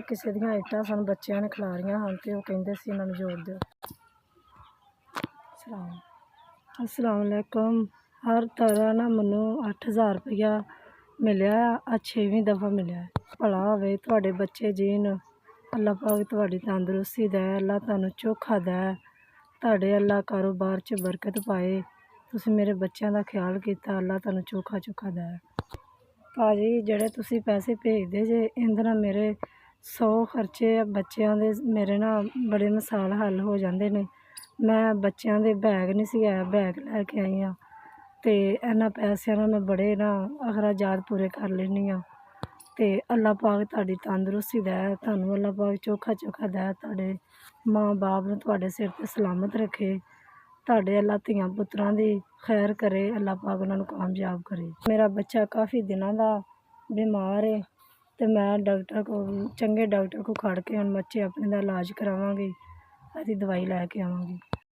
ਕਿਸੇ ਦੀਆਂ ਇੱਟਾਂ ਸਾਨੂੰ ਬੱਚਿਆਂ ਨੇ ਖਿਲਾਰੀਆਂ ਹਨ ਤੇ ਉਹ ਕਹਿੰਦੇ ਸੀ ਇਹਨਾਂ ਨੂੰ ਜੋੜ ਦਿਓ। अस्सलाम वालेकुम। हर तरह ना मैनू 8000 रुपया मिलिया, आ 6वीं दफ़ा मिलिया। भला होवे तुहाडे बच्चे जीन, अल्लाह पाक तुहाडी तंदुरुस्ती दे, अल्लाह तुहानू चोखा दे, तुहाडे अल्लाह कारोबार च बरकत पाए। तुसीं मेरे बच्चों का ख्याल किया, अल्लाह तुहानू चोखा चोखा दे। भाजी जेह्ड़े तुसीं पैसे भेजदे जे इंदे नाल मेरे 100 खर्चे बच्चों के मेरे ना बड़े मसाल हल हो जाते हैं। मैं बच्चों के बैग नहीं सी आया, बैग लैके आई हाँ तो इन्होंने पैसों नाल मैं बड़े ना अखराजात पूरे कर लेनी हाँ। तो अल्लाह पाक तुहाडी तंदुरुस्ती दे, तुहानू अल्लाह पाक चोखा चोखा दे, तुहाडे माँ बाप नूं तुहाडे सिर ते सलामत रखे, तुहाडे अल्लाह धियां पुत्रां दी खैर करे, अल्लाह पाक उन्हां नूं कामयाब करे। मेरा बच्चा काफ़ी दिनों का बीमार है तो मैं डॉक्टर को चंगे डॉक्टर को खड़ के हुण बच्चे अपने दा इलाज करावांगी, अदी दवाई लैके आवांगी।